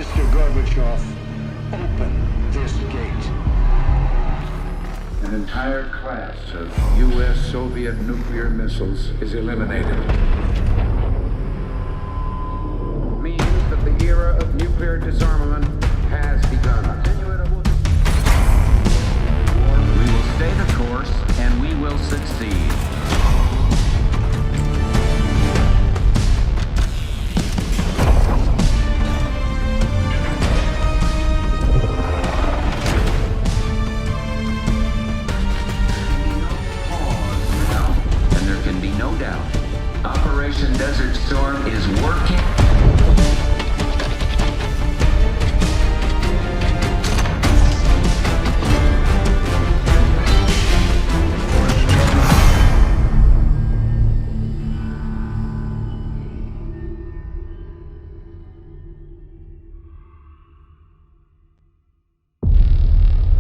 Mr. Gorbachev, open this gate. An entire class of U.S.-Soviet nuclear missiles is eliminated. Means that the era of nuclear disarmament has begun. We will stay the course, and we will succeed. No doubt. Operation Desert Storm is working.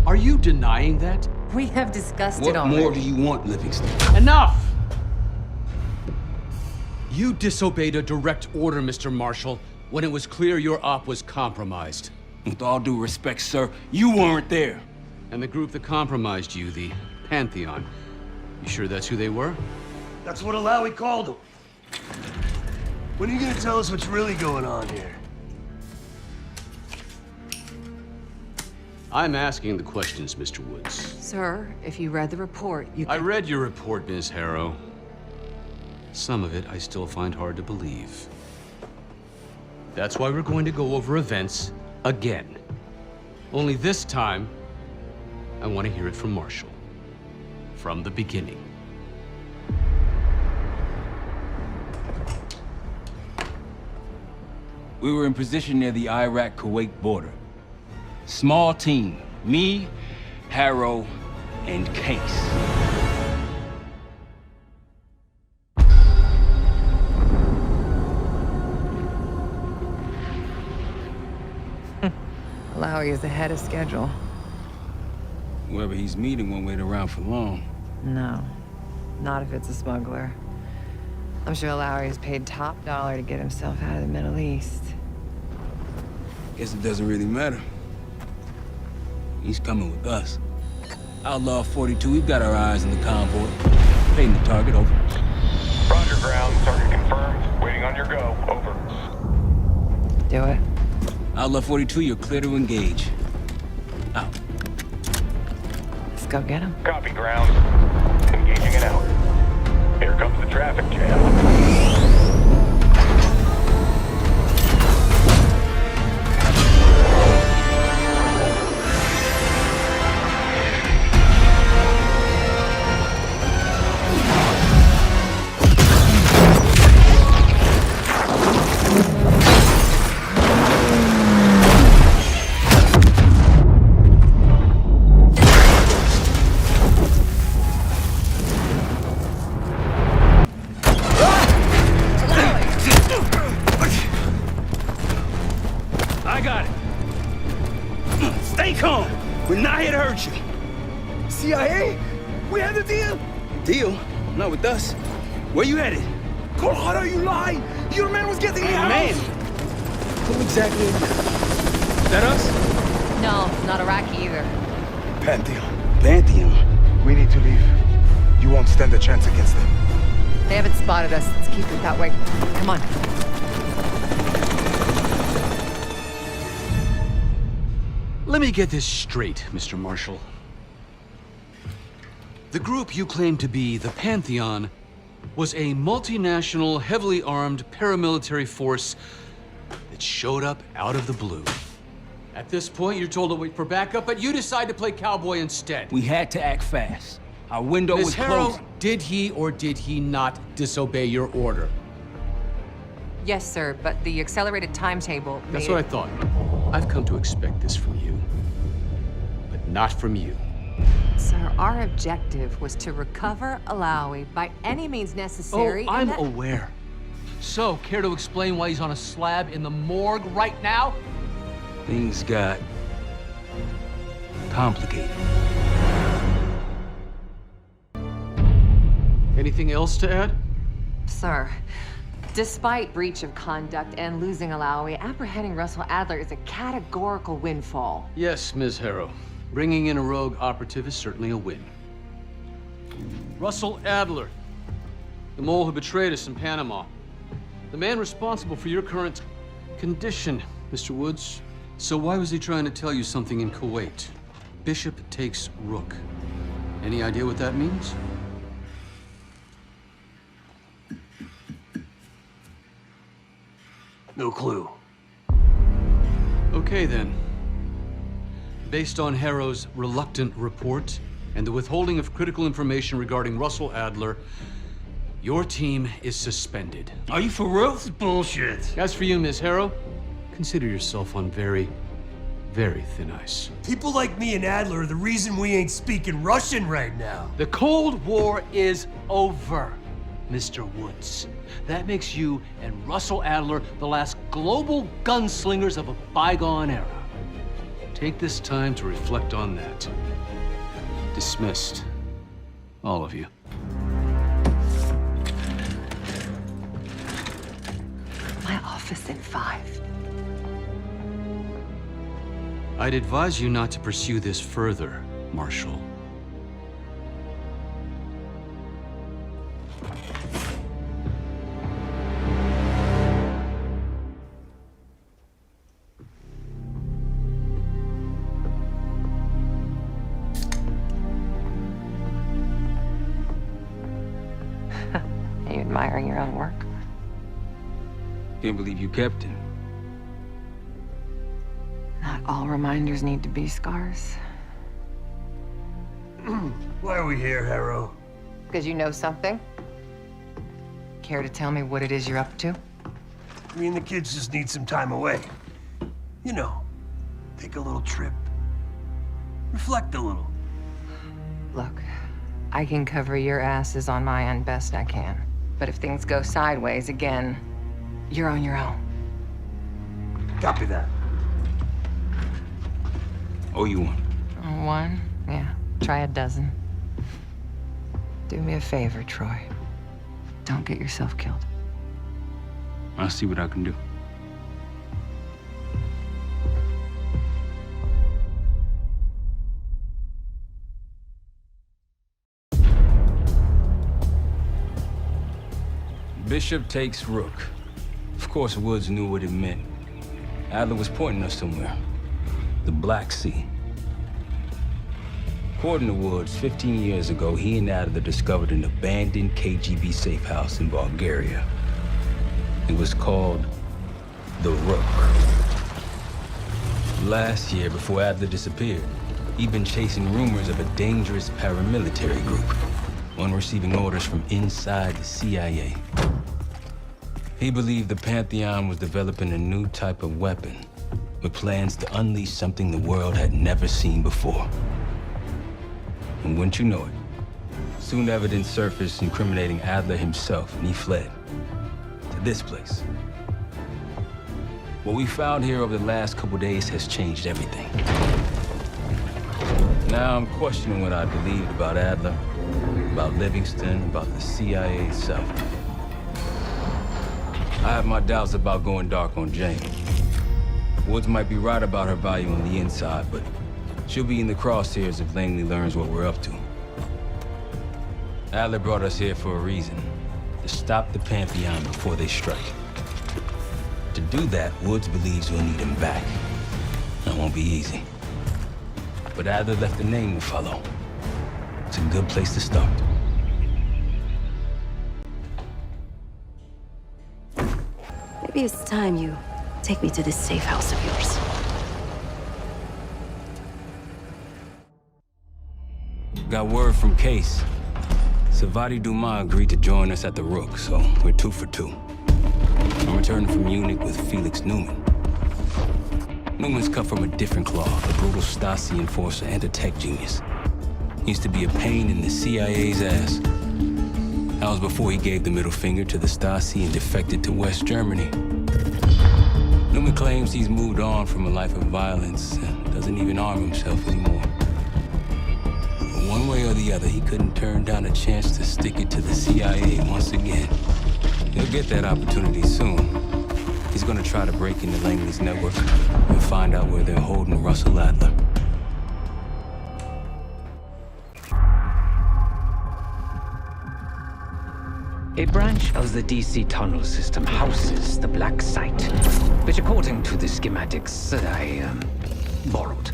Are you denying that? We have discussed it already. What more do you want, Livingston? Enough! You disobeyed a direct order, Mr. Marshall, when it was clear your op was compromised. With all due respect, sir, you weren't there. And the group that compromised you, the Pantheon, you sure that's who they were? That's what Alawi called them. When are you gonna tell us what's really going on here? I'm asking the questions, Mr. Woods. Sir, if you read the report, you I read your report, Ms. Harrow. Some of it I still find hard to believe. That's why we're going to go over events again. Only this time, I want to hear it from Marshall. From the beginning. We were in position near the Iraq-Kuwait border. Small team. Me, Harrow, and Case. Alawi is ahead of schedule. Whoever he's meeting won't wait around for long. No, not if it's a smuggler. I'm sure Alawi is paid top dollar to get himself out of the Middle East. Guess it doesn't really matter. He's coming with us. Outlaw 42, we've got our eyes on the convoy. Paying the target, over. Roger, ground. Target confirmed. Waiting on your go. Over. Do it. Outlaw 42, you're clear to engage. Out. Let's go get him. Copy, ground. Engaging and out. Here comes the traffic jam. I got it. Stay calm. We're not here to hurt you. CIA? We had a deal? Deal? Not with us. Where you headed? Colorado, you lied! Your man was getting me out! Man! Who exactly is that us? No, not Iraqi either. Pantheon. Pantheon. We need to leave. You won't stand a chance against them. They haven't spotted us. Let's keep it that way. Come on. Let me get this straight, Mr. Marshall. The group you claim to be the Pantheon was a multinational, heavily armed paramilitary force that showed up out of the blue. At this point, you're told to wait for backup, but you decide to play cowboy instead. We had to act fast. Our window Ms. was Harrow, closing. did he or did he not disobey your order? Yes, sir, but the accelerated timetable That's made what I thought. I've come to expect this from you, but not from you. Sir, our objective was to recover Alawi by any means necessary. Oh, I'm and that... aware. So, care to explain why he's on a slab in the morgue right now? Things got complicated. Anything else to add? Sir, Despite breach of conduct and losing Alawi, apprehending Russell Adler is a categorical windfall. Yes, Ms. Harrow. Bringing in a rogue operative is certainly a win. Russell Adler, the mole who betrayed us in Panama. The man responsible for your current condition, Mr. Woods. So why was he trying to tell you something in Kuwait? Bishop takes Rook. Any idea what that means? No clue. Okay, then. Based on Harrow's reluctant report and the withholding of critical information regarding Russell Adler, your team is suspended. Are you for real? This is bullshit. As for you, Ms. Harrow, consider yourself on very, very thin ice. People like me and Adler are the reason we ain't speaking Russian right now. The Cold War is over, Mr. Woods. That makes you and Russell Adler the last global gunslingers of a bygone era. Take this time to reflect on that. Dismissed. All of you. My office in 5. I'd advise you not to pursue this further, Marshal. Are you admiring your own work? Can't believe you kept him. Not all reminders need to be scars. Why are we here, Harrow? Because you know something? Care to tell me what it is you're up to? Me and the kids just need some time away. You know, take a little trip. Reflect a little. Look, I can cover your asses on my end best I can. But if things go sideways again, you're on your own. Copy that. Oh, you won. One? Yeah. Try a dozen. Do me a favor, Troy. Don't get yourself killed. I'll see what I can do. Bishop takes Rook. Of course, Woods knew what it meant. Adler was pointing us somewhere. The Black Sea. According to Woods, 15 years ago, he and Adler discovered an abandoned KGB safe house in Bulgaria. It was called the Rook. Last year, before Adler disappeared, he'd been chasing rumors of a dangerous paramilitary group, one receiving orders from inside the CIA. He believed the Pantheon was developing a new type of weapon, with plans to unleash something the world had never seen before. And wouldn't you know it, soon evidence surfaced incriminating Adler himself, and he fled to this place. What we found here over the last couple days has changed everything. Now I'm questioning what I believed about Adler, about Livingston, about the CIA itself. I have my doubts about going dark on Jane. Woods might be right about her value on the inside, but she'll be in the crosshairs if Langley learns what we're up to. Adler brought us here for a reason, to stop the Pantheon before they strike. To do that, Woods believes we'll need him back. That won't be easy. But Adler left a name to follow. It's a good place to start. Maybe it's time you take me to this safe house of yours. Got word from Case. Savati Dumas agreed to join us at the Rook, so we're 2 for 2. I'm returning from Munich with Felix Newman. Newman's cut from a different cloth, a brutal Stasi enforcer and a tech genius. He used to be a pain in the CIA's ass. That was before he gave the middle finger to the Stasi and defected to West Germany. Newman claims he's moved on from a life of violence and doesn't even arm himself anymore. But one way or the other, he couldn't turn down a chance to stick it to the CIA once again. He'll get that opportunity soon. He's gonna try to break into Langley's network and find out where they're holding Russell Adler. A branch of the DC tunnel system houses the Black Site, which according to the schematics that I borrowed,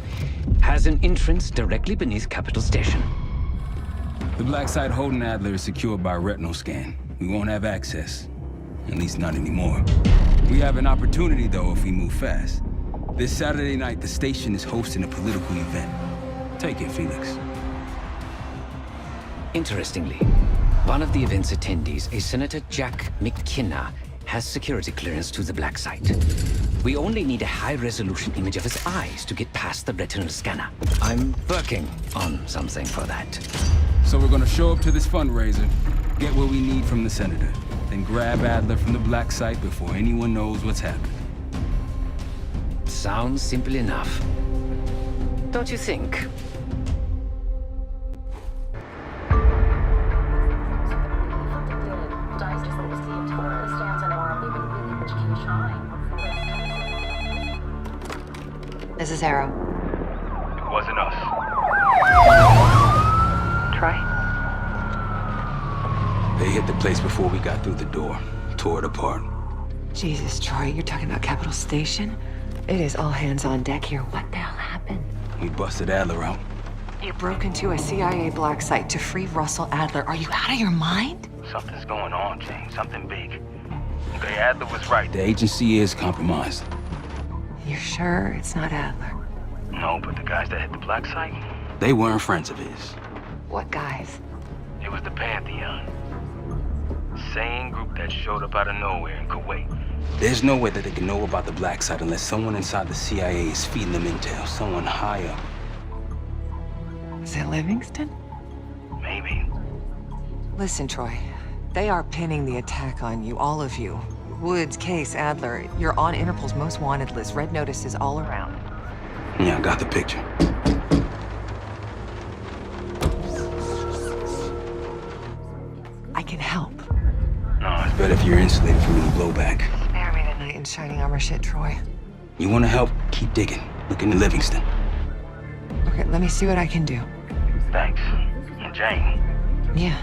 has an entrance directly beneath Capital Station. The Black Site holding Adler is secured by retinal scan. We won't have access. At least not anymore. We have an opportunity, though, if we move fast. This Saturday night, the station is hosting a political event. Take it, Felix. Interestingly, one of the event's attendees, a Senator Jack McKenna, has security clearance to the Black Site. We only need a high-resolution image of his eyes to get past the retinal scanner. I'm working on something for that. So we're gonna show up to this fundraiser, get what we need from the Senator, then grab Adler from the Black Site before anyone knows what's happening. Sounds simple enough. Don't you think? This is Harrow. It wasn't us. Troy? They hit the place before we got through the door, tore it apart. Jesus, Troy, you're talking about Capital Station? It is all hands on deck here. What the hell happened? We busted Adler out. You broke into a CIA Black Site to free Russell Adler. Are you out of your mind? Something's going on, James. Something big. Okay, Adler was right. The agency is compromised. You're sure it's not Adler? No, but the guys that hit the Black Site, They weren't friends of his. What guys? it was the Pantheon. Same group that showed up out of nowhere in Kuwait. There's no way that they can know about the Black Site unless someone inside the CIA is feeding them intel, someone high up. Is it Livingston? Maybe. Listen, Troy. They are pinning the attack on you, all of you. Woods, Case, Adler. You're on Interpol's most wanted list. Red notices all around. Yeah, I got the picture. I can help. No, it's better if you're insulated from any blowback. Spare me the knight in shining armor shit, Troy. You want to help? Keep digging. Look into Livingston. Okay, let me see what I can do. Thanks. And Jane. Yeah.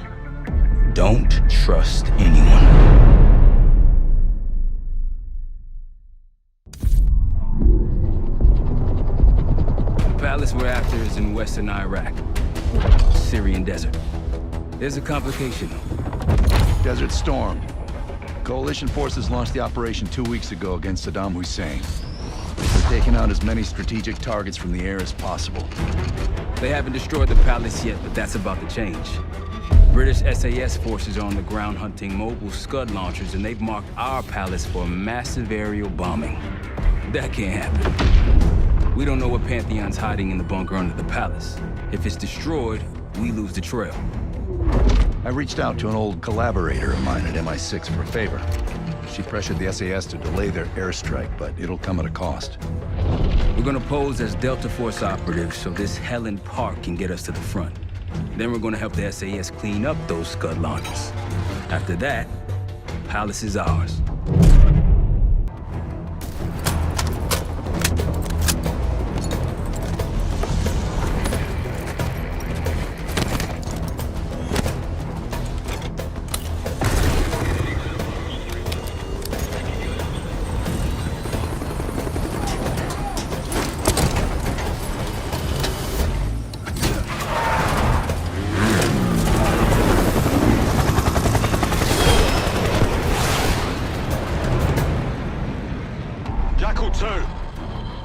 Don't trust anyone. The palace we're after is in western Iraq. Syrian desert. There's a complication, though. Desert Storm. Coalition forces launched the operation 2 weeks ago against Saddam Hussein. They're taking out as many strategic targets from the air as possible. They haven't destroyed the palace yet, but that's about to change. British SAS forces are on the ground hunting mobile Scud launchers, and they've marked our palace for a massive aerial bombing. That can't happen. We don't know what Pantheon's hiding in the bunker under the palace. If it's destroyed, we lose the trail. I reached out to an old collaborator of mine at MI6 for a favor. She pressured the SAS to delay their airstrike, but it'll come at a cost. We're gonna pose as Delta Force operatives so this Helen Park can get us to the front. Then we're gonna help the SAS clean up those Scud launchers. After that, palace is ours. Jackal 2,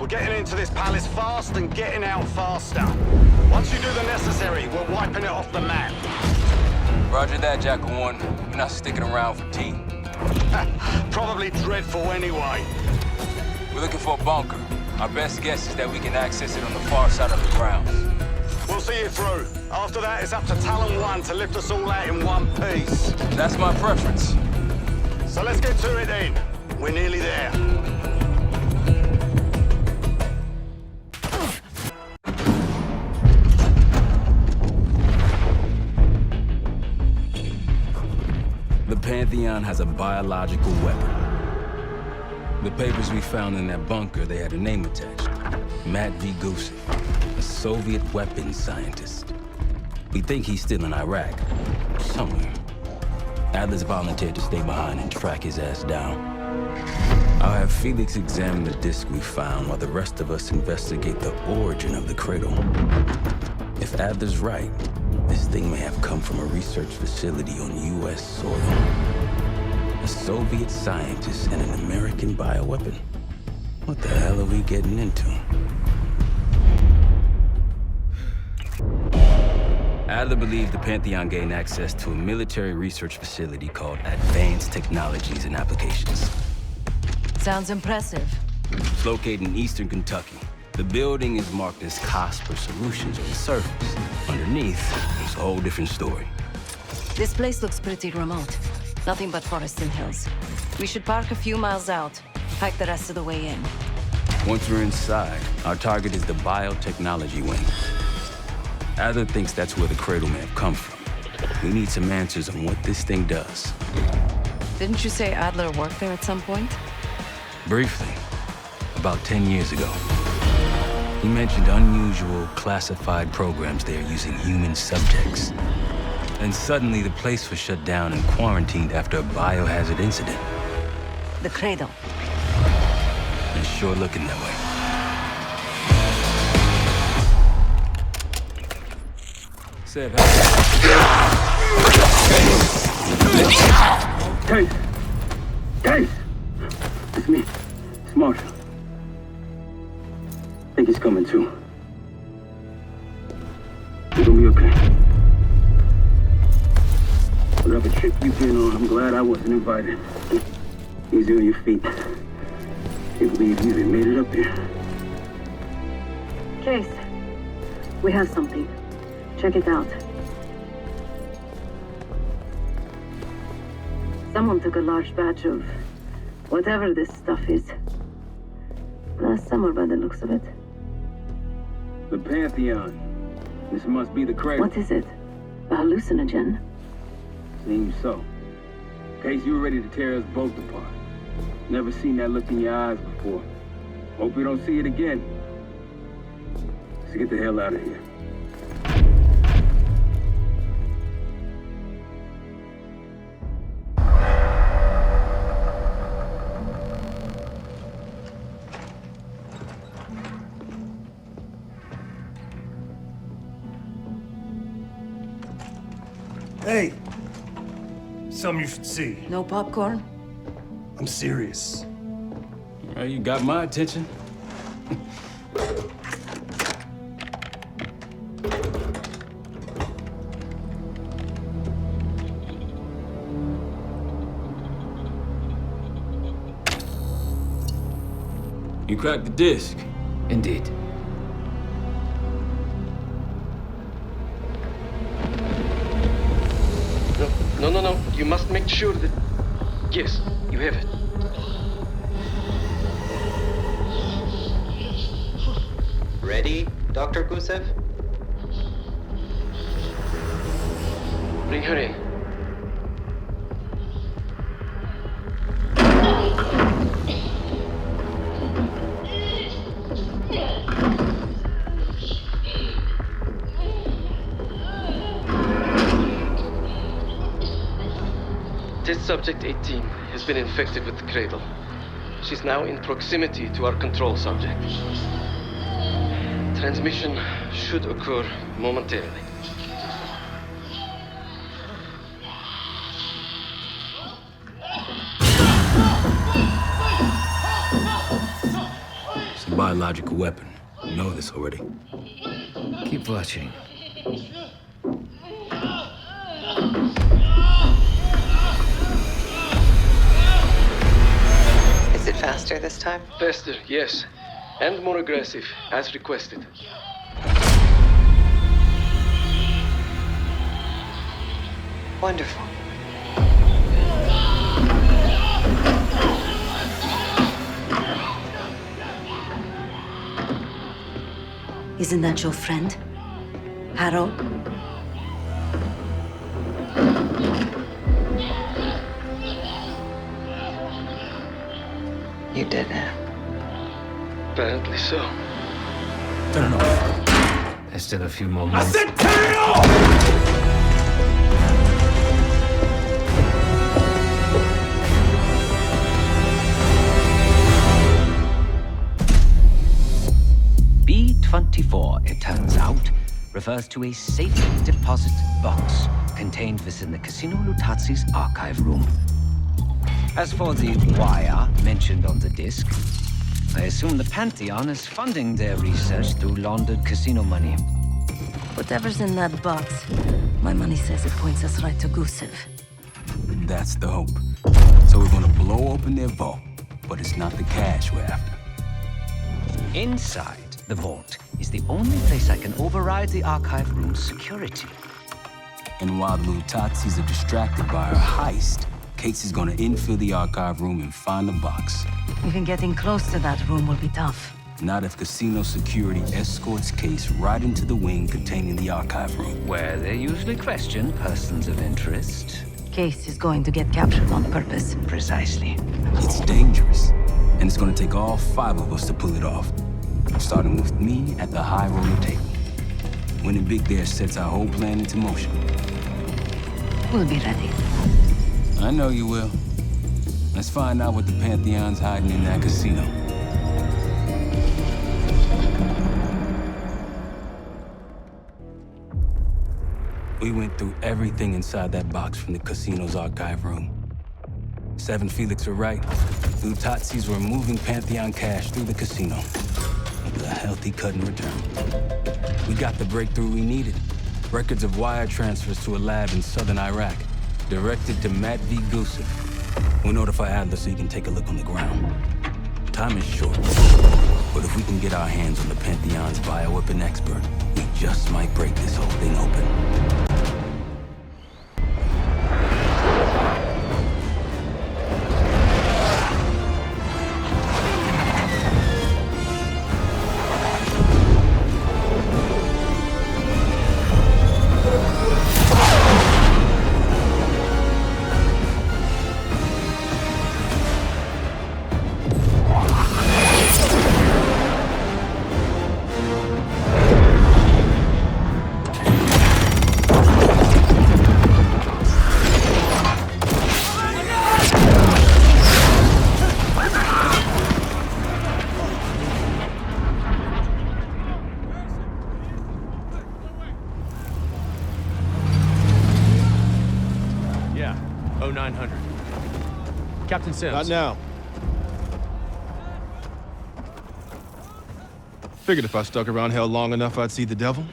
we're getting into this palace fast and getting out faster. Once you do the necessary, we're wiping it off the map. Roger that, Jackal 1. We're not sticking around for tea. Probably dreadful anyway. We're looking for a bunker. Our best guess is that we can access it on the far side of the grounds. We'll see you through. After that, it's up to Talon 1 to lift us all out in one piece. That's my preference. So let's get to it then. We're nearly there. The Pantheon Pantheon has a biological weapon. The papers we found in that bunker, they had a name attached. Matt V. Gusev, a Soviet weapons scientist. We think he's still in Iraq, somewhere. Adler's volunteered to stay behind and track his ass down. I'll have Felix examine the disc we found while the rest of us investigate the origin of the cradle. If Adler's right, this thing may have come from a research facility on U.S. soil. A Soviet scientist and an American bioweapon. What the hell are we getting into? Adler believed the Pantheon gained access to a military research facility called Advanced Technologies and Applications. Sounds impressive. It's located in eastern Kentucky. The building is marked as Cosper Solutions on the surface. Underneath, it's a whole different story. This place looks pretty remote. Nothing but forests and hills. We should park a few miles out, hike the rest of the way in. Once we're inside, our target is the biotechnology wing. Adler thinks that's where the cradle may have come from. We need some answers on what this thing does. Didn't you say Adler worked there at some point? Briefly, about 10 years ago. He mentioned unusual, classified programs there using human subjects. And suddenly the place was shut down and quarantined after a biohazard incident. The cradle. It's sure looking that way. Seb, Case! Case! It's me. It's Marshall. I think he's coming too. You're gonna be okay. Whatever trip you've been on, I'm glad I wasn't invited. Easy on your feet. Can't believe you even made it up here. Case, we have something. Check it out. Someone took a large batch of whatever this stuff is. Last summer, by the looks of it. The Pantheon. This must be the cradle. What is it? A hallucinogen? Seems so. Case, you were ready to tear us both apart. Never seen that look in your eyes before. Hope we don't see it again. Let's get the hell out of here. Hey, something you should see. No popcorn? I'm serious. Well, you got my attention. You cracked the disc. Indeed. No. You must make sure that... Yes, you have it. Ready, Dr. Gusev? Bring her in. Test subject 18 has been infected with the cradle. She's now in proximity to our control subject. Transmission should occur momentarily. It's a biological weapon. You know this already. Keep watching. Is it faster this time? Faster, yes. And more aggressive, as requested. Wonderful. Isn't that your friend? Harrow? did. Apparently so. Turn it off. There's still a few more minutes. I said turn it off! B-24, it turns out, refers to a safe deposit box contained within the Casino Lutazi's archive room. As for the wire mentioned on the disc, I assume the Pantheon is funding their research through laundered casino money. Whatever's in that box, my money says it points us right to Gusev. That's the hope. So we're gonna blow open their vault, but it's not the cash we're after. Inside the vault is the only place I can override the archive room's security. And while the Lutazis are distracted by our heist, Case is gonna infill the archive room and find the box. Even getting close to that room will be tough. Not if casino security escorts Case right into the wing containing the archive room. Where they usually question persons of interest. Case is going to get captured on purpose. Precisely. It's dangerous, and it's gonna take all 5 of us to pull it off. Starting with me at the high roller table. Winning big there sets our whole plan into motion. We'll be ready. I know you will. Let's find out what the Pantheon's hiding in that casino. We went through everything inside that box from the casino's archive room. 7 Felix were right. Lutazis were moving Pantheon cash through the casino. With a healthy cut in return. We got the breakthrough we needed. Records of wire transfers to a lab in southern Iraq, directed to Matt V. Gusev. We'll notify Adler so he can take a look on the ground. Time is short, but if we can get our hands on the Pantheon's bioweapon expert, we just might break this whole thing open. Captain Sims. Not now. Figured if I stuck around hell long enough, I'd see the devil.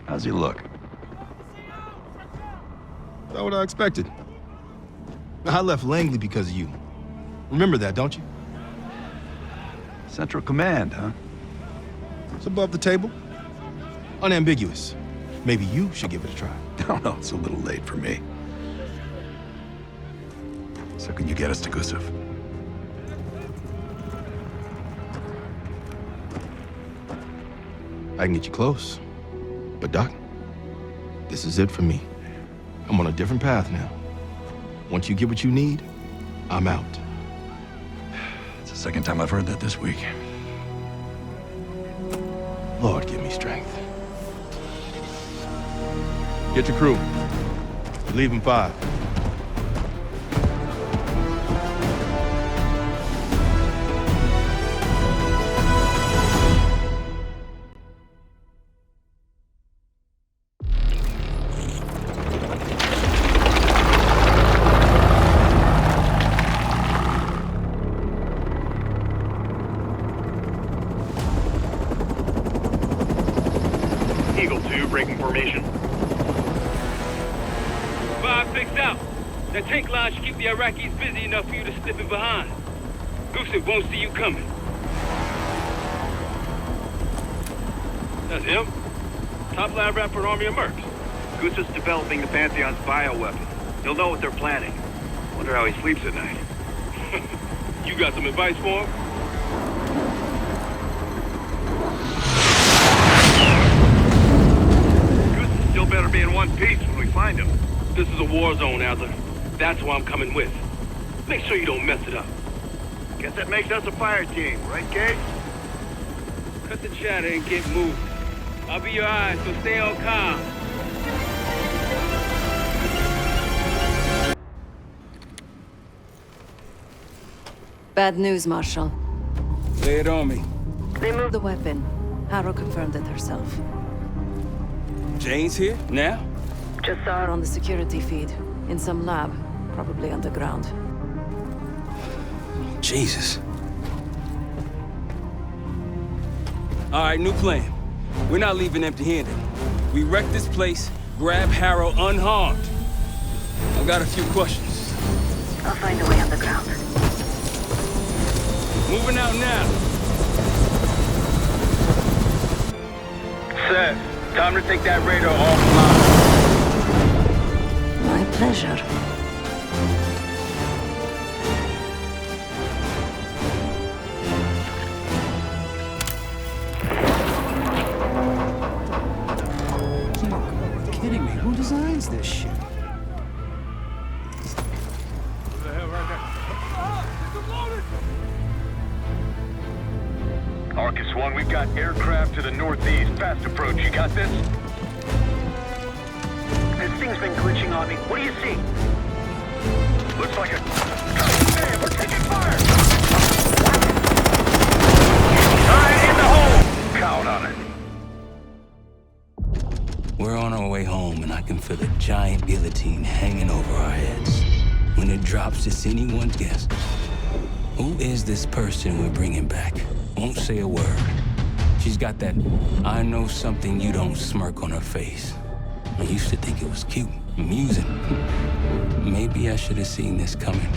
How's he look? Not what I expected. I left Langley because of you. Remember that, don't you? Central Command, huh? It's above the table. Unambiguous. Maybe you should give it a try. No, it's a little late for me. So can you get us to Gusev? I can get you close. But Doc, this is it for me. I'm on a different path now. Once you get what you need, I'm out. It's the second time I've heard that this week. Lord, give me strength. Get your crew. Leave in 5. Eagle 2, breaking formation. 5-6 out. That tank line should keep the Iraqis busy enough for you to slip in behind. Gusev won't see you coming. That's him. Top lab rat for an army of mercs. Gusev's developing the Pantheon's bioweapon. He'll know what they're planning. Wonder how he sleeps at night. You got some advice for him? Gusev still better be in one piece when we find him. This is a war zone, Adler. That's why I'm coming with. Make sure you don't mess it up. Guess that makes us a fire team, right, Case? Cut the chatter and get moving. I'll be your eyes, so stay on calm. Bad news, Marshal. Lay it on me. They moved the weapon. Harrow confirmed it herself. Jane's here? Now? Just saw her on the security feed. In some lab. Probably underground. Jesus. All right, new plan. We're not leaving empty-handed. We wreck this place, grab Harrow unharmed. I've got a few questions. I'll find a way underground. Moving out now. Seth, time to take that radar offline. My pleasure. You're kidding me. Who designs this shit? Arcus 1, we've got aircraft to the northeast. Fast approach. You got this? This thing's been glitching on me. What do you see? Looks like a... Hey, we're taking fire! Alright, in the hole! Count on it. We're on our way home, and I can feel a giant guillotine hanging over our heads. When it drops, it's anyone's guess. Who is this person we're bringing back? Won't say a word. She's got that I know something you don't smirk on her face. I used to think it was cute, amusing. Maybe I should have seen this coming.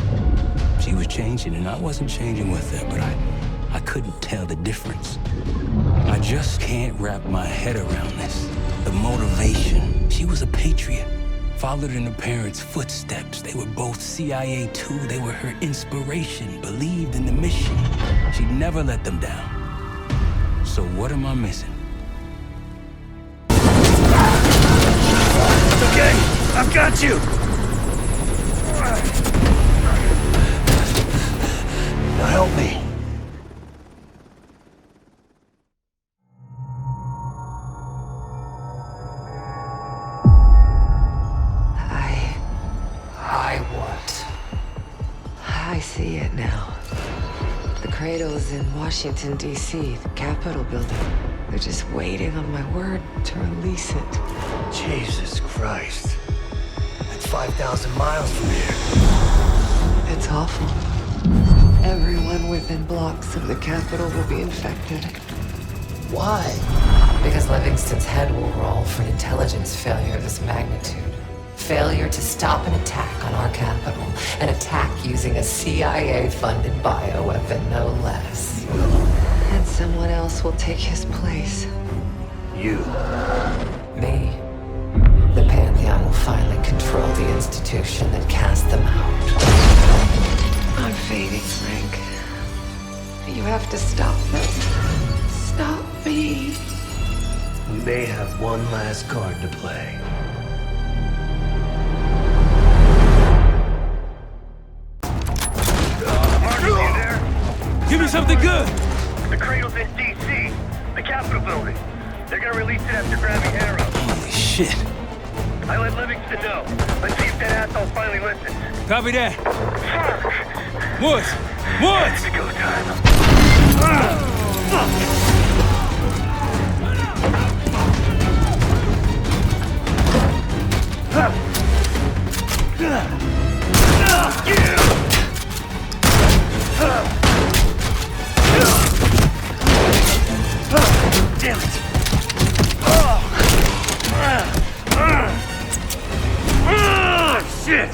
She was changing, and I wasn't changing with her, but I couldn't tell the difference. I just can't wrap my head around this. The motivation. She was a patriot. Followed in her parents' footsteps. They were both CIA too. They were her inspiration. Believed in the mission. She'd never let them down. So what am I missing? Okay, I've got you! Now help me. I see it now. The Cradle's in Washington, D.C., the Capitol building. They're just waiting on my word to release it. Jesus Christ. That's 5,000 miles from here. It's awful. Everyone within blocks of the Capitol will be infected. Why? Because Livingston's head will roll for an intelligence failure of this magnitude. Failure to stop an attack on our capital. An attack using a CIA-funded bioweapon, no less. And someone else will take his place. You. Me. The Pantheon will finally control the institution that cast them out. I'm fading, Frank. You have to stop them. Stop me. We may have one last card to play. Give me something good! The Cradle's in D.C., the Capitol building. They're gonna release it after grabbing Harrow. Holy shit. I let Livingston know. Let's see if that asshole finally listens. Copy that. Fuck! Woods! Woods! It's go time. Damn it! Shit!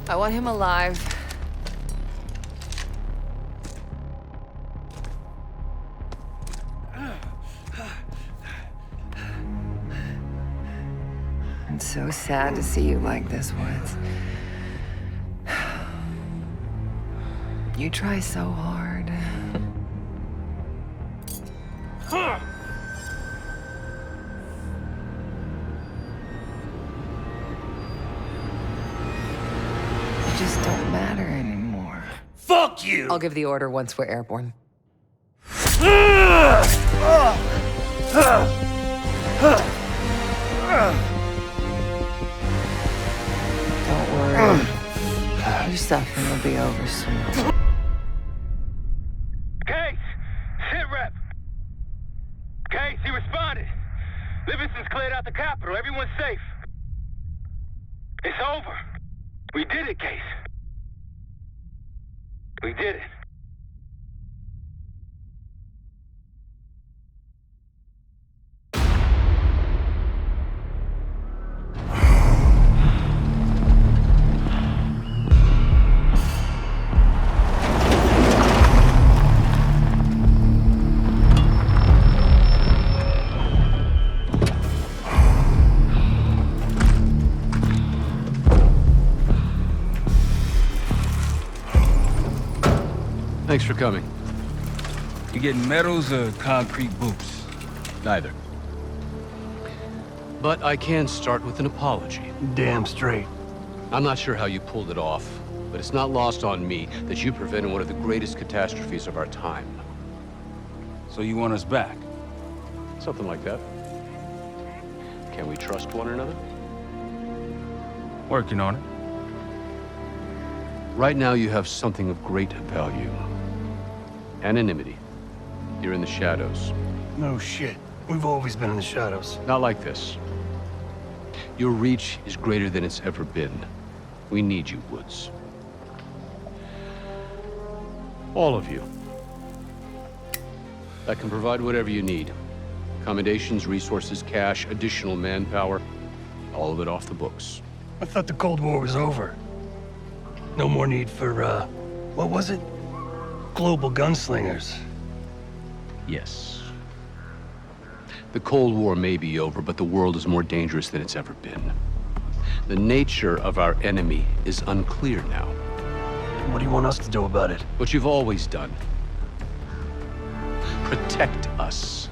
I want him alive. I'm so sad to see you like this, Woods. You try so hard. You just you! I'll give the order once we're airborne. Don't worry. Your suffering will be over soon. Case! Sit rep! Case, he responded. Livingston's cleared out the capital. Everyone's safe. It's over. We did it, Case. We did it. Thanks for coming. You getting medals or concrete boots? Neither. But I can start with an apology. Damn straight. I'm not sure how you pulled it off, but it's not lost on me that you prevented one of the greatest catastrophes of our time. So you want us back? Something like that. Can we trust one another? Working on it. Right now you have something of great value. Anonymity. You're in the shadows. No shit. We've always been in the shadows. Not like this. Your reach is greater than it's ever been. We need you, Woods. All of you. I can provide whatever you need. Accommodations, resources, cash, additional manpower. All of it off the books. I thought the Cold War was over. No more need for, what was it? Global gunslingers. Yes. The Cold War may be over, but the world is more dangerous than it's ever been. The nature of our enemy is unclear now. What do you want us to do about it? What you've always done. Protect us.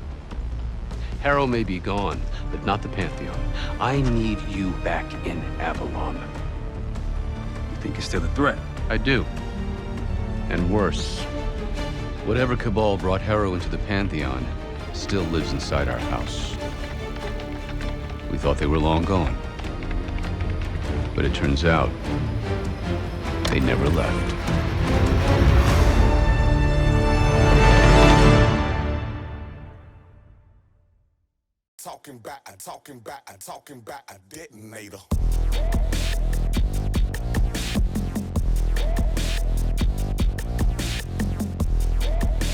Harrow may be gone, but not the Pantheon. I need you back in Avalon. You think it's still a threat? I do. And worse. Whatever cabal brought Harrow into the Pantheon still lives inside our house. We thought they were long gone. But it turns out, they never left. Talking back, a detonator.